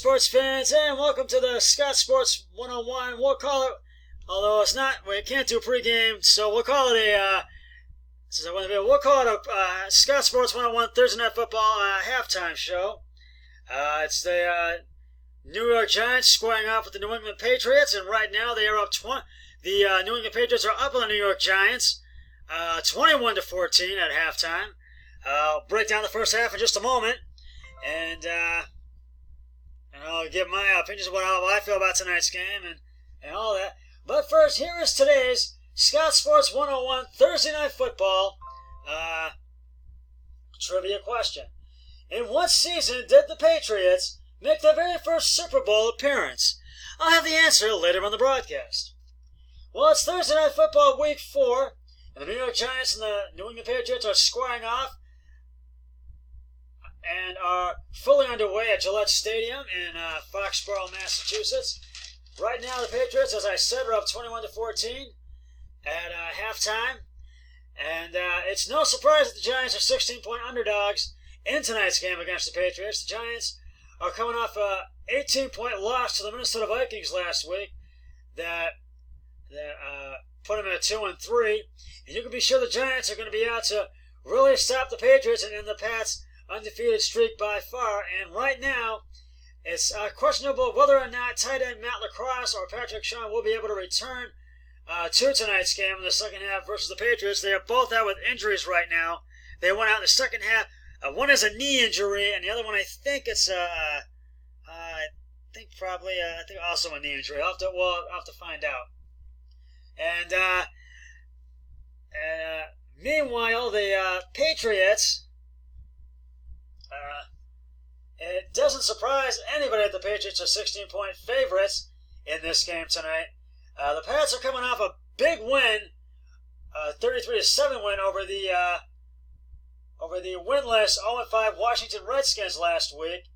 sports fans, and welcome to the Scott Sports 101. We'll call it, although it's not, we can't do pregame, so we'll call it a Scott Sports 101 Thursday Night Football halftime show. It's the New York Giants squaring off with the New England Patriots, and right now they are up the New England Patriots are up on the New York Giants, 21-14 at halftime. I'll break down the first half in just a moment, and I'll give my opinions of how I feel about tonight's game and all that. But first, here is today's Scott Sports 101 Thursday Night Football trivia question. In what season did the Patriots make their very first Super Bowl appearance? I'll have the answer later on the broadcast. Well, it's Thursday Night Football Week 4, and the New York Giants and the New England Patriots are squaring off and are fully underway at Gillette Stadium in Foxborough, Massachusetts. Right now, the Patriots, as I said, are up 21-14 at halftime. And it's no surprise that the Giants are 16-point underdogs in tonight's game against the Patriots. The Giants are coming off an 18-point loss to the Minnesota Vikings last week that put them at 2-3. And you can be sure the Giants are going to be out to really stop the Patriots and end the Pats' undefeated streak by far. And right now, it's questionable whether or not tight end Matt LaCrosse or Patrick Chung will be able to return to tonight's game in the second half versus the Patriots. They are both out with injuries right now. They went out in the second half. One is a knee injury, and the other one I think it's also a knee injury. I'll have to find out. And meanwhile, the Patriots. It doesn't surprise anybody that the Patriots are 16-point favorites in this game tonight. The Pats are coming off a big win, 33-7 win over the winless 0-5 Washington Redskins last week.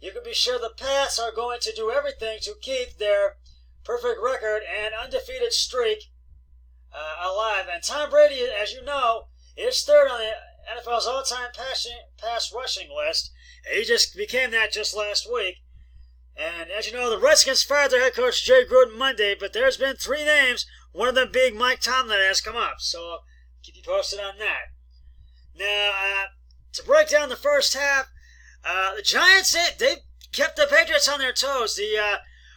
You can be sure the Pats are going to do everything to keep their perfect record and undefeated streak alive. And Tom Brady, as you know, is third on the NFL's all-time pass rushing list. He just became that just last week. And as you know, the Redskins fired their head coach Jay Gruden Monday, but there's been 3 names, one of them being Mike Tomlin, that has come up. So I'll keep you posted on that. Now, to break down the first half, the Giants, they kept the Patriots on their toes.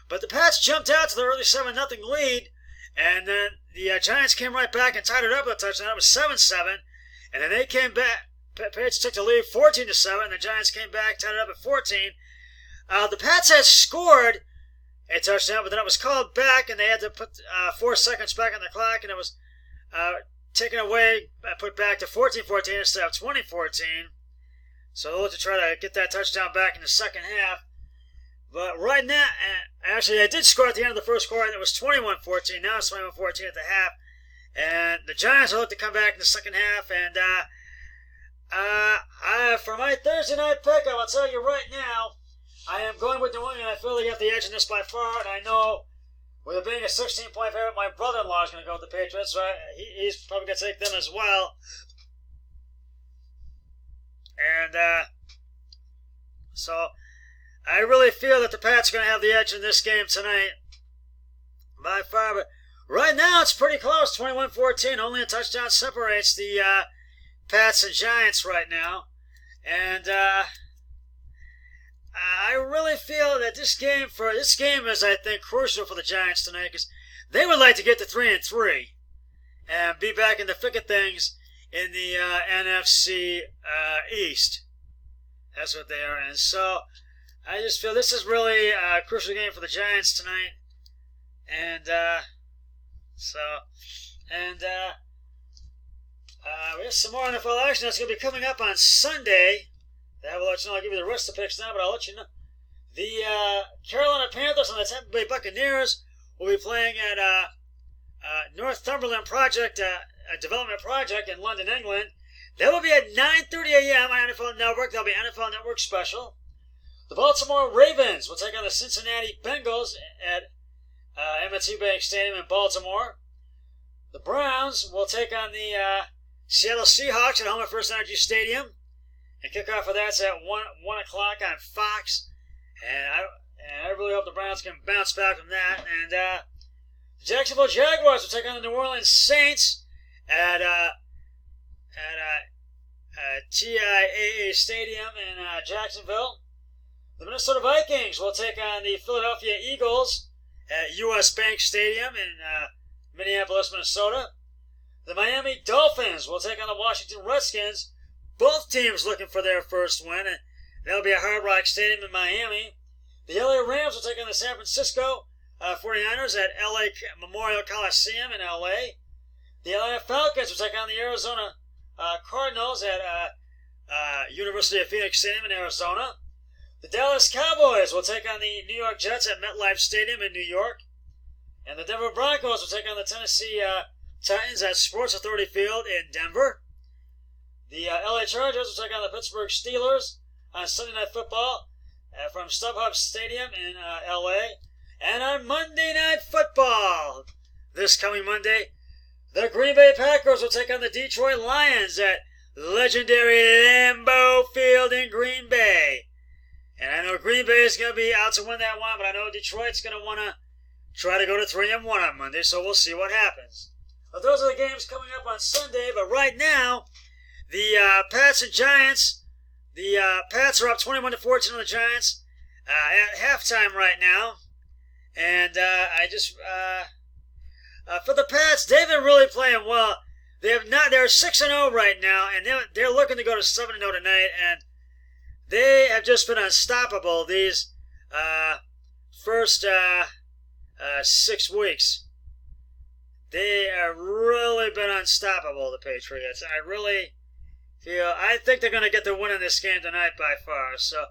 But the Pats jumped out to the early 7-0 lead, and then the Giants came right back and tied it up with a touchdown. It was 7-7, and then they came back. Patriots took the lead 14-7, and the Giants came back, tied it up at 14. The Pats had scored a touchdown, but then it was called back, and they had to put 4 seconds back on the clock, and it was taken away, put back to 14-14 instead of 20-14. So they'll look to try to get that touchdown back in the second half. But right now, actually, they did score at the end of the first quarter, and it was 21-14. Now it's 21-14 at the half. And the Giants will look to come back in the second half. And for my Thursday night pick, I will tell you right now, I am going with New England. I feel they got the edge in this by far. And I know, with it being a 16-point favorite, my brother-in-law is going to go with the Patriots. So he's probably going to take them as well. And so I really feel that the Pats are going to have the edge in this game tonight by far. But right now it's pretty close, 21-14. Only a touchdown separates the Pats and Giants right now. And I really feel that this game is, I think, crucial for the Giants tonight, because they would like to get to 3-3 and be back in the thick of things in the NFC East. That's what they are. And so I just feel this is really a crucial game for the Giants tonight. And we have some more NFL action that's going to be coming up on Sunday. I will let you know. I'll give you the rest of the picks now, but I'll let you know. The Carolina Panthers and the Tampa Bay Buccaneers will be playing at Northumberland Project, a development project in London, England. That will be at 9:30 a.m. on NFL Network. That'll be NFL Network special. The Baltimore Ravens will take on the Cincinnati Bengals at M&T Bank Stadium in Baltimore. The Browns will take on the Seattle Seahawks at home at First Energy Stadium. And kickoff for that's at 1 o'clock on Fox. And the Browns can bounce back from that. And the Jacksonville Jaguars will take on the New Orleans Saints at TIAA Stadium in Jacksonville. The Minnesota Vikings will take on the Philadelphia Eagles at U.S. Bank Stadium in Minneapolis, Minnesota. The Miami Dolphins will take on the Washington Redskins. Both teams looking for their first win, and that'll be at Hard Rock Stadium in Miami. The LA Rams will take on the San Francisco 49ers at LA Memorial Coliseum in LA. The Atlanta Falcons will take on the Arizona Cardinals at University of Phoenix Stadium in Arizona. The Dallas Cowboys will take on the New York Jets at MetLife Stadium in New York. And the Denver Broncos will take on the Tennessee Titans at Sports Authority Field in Denver. The LA Chargers will take on the Pittsburgh Steelers on Sunday Night Football from StubHub Stadium in LA. And on Monday Night Football, this coming Monday, the Green Bay Packers will take on the Detroit Lions at legendary Lambeau Field in Green Bay. And I know Green Bay is going to be out to win that one, but I know Detroit's going to want to try to go to 3-1 on Monday, so we'll see what happens. But those are the games coming up on Sunday, but right now, the Pats and Giants, the Pats are up 21-14 on the Giants at halftime right now. And for the Pats, they've been really playing well. They're 6-0 right now, and they're looking to go to 7-0 tonight, and they have just been unstoppable these first 6 weeks. They have really been unstoppable, the Patriots. I think they're going to get the win in this game tonight by far. So,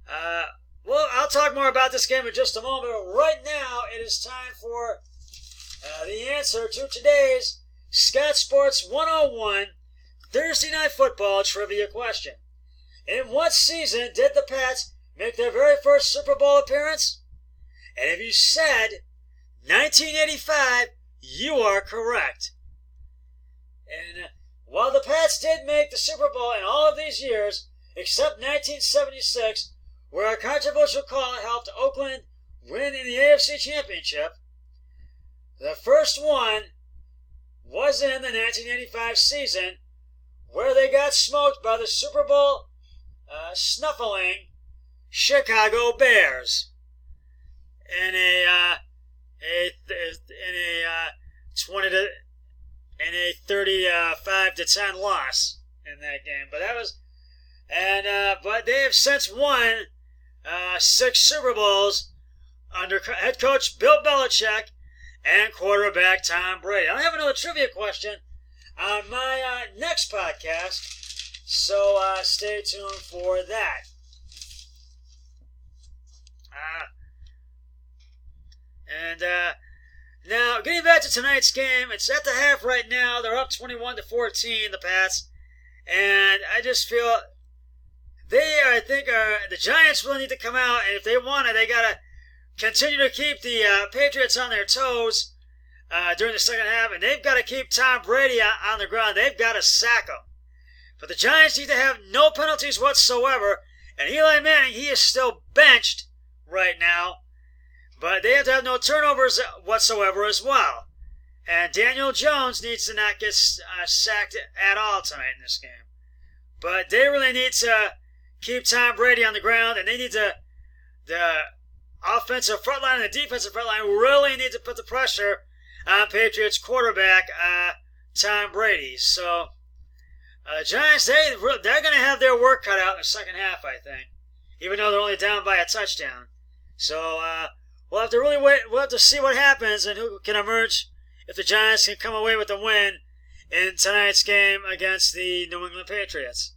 I'll talk more about this game in just a moment. But right now, it is time for the answer to today's Scott Sports 101 Thursday Night Football trivia question. In what season did the Pats make their very first Super Bowl appearance? And if you said 1985, you are correct. And while the Pats did make the Super Bowl in all of these years, except 1976, where a controversial call helped Oakland win in the AFC Championship, the first one was in the 1985 season, where they got smoked by the Super Bowl snuffling Chicago Bears in a 35-10 loss in that game. But they have since won 6 Super Bowls under head coach Bill Belichick and quarterback Tom Brady. I'll have another trivia question on my next podcast. So stay tuned for that. Now, getting back to tonight's game, it's at the half right now. They're up 21-14, the Pats. And I just feel the Giants really need to come out. And if they want it, they got to continue to keep the Patriots on their toes during the second half. And they've got to keep Tom Brady on the ground. They've got to sack him. But the Giants need to have no penalties whatsoever. And Eli Manning, he is still benched right now. But they have to have no turnovers whatsoever as well. And Daniel Jones needs to not get sacked at all tonight in this game. But they really need to keep Tom Brady on the ground. And they need to, the offensive front line and the defensive front line really need to put the pressure on Patriots quarterback Tom Brady. So Giants, they're going to have their work cut out in the second half, I think, even though they're only down by a touchdown. So we'll have to really wait. We'll have to see what happens and who can emerge if the Giants can come away with a win in tonight's game against the New England Patriots.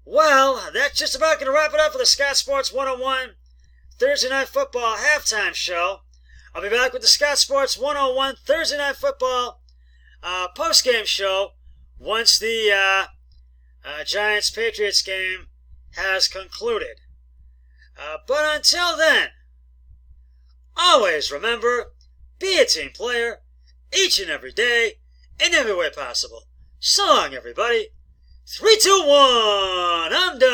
Well, that's just about going to wrap it up for the Scott Sports 101 Thursday Night Football halftime show. I'll be back with the Scott Sports 101 Thursday Night Football post-game show once the Giants-Patriots game has concluded. But until then, always remember, be a team player each and every day in every way possible. So long, everybody. 3, 2, 1, I'm done.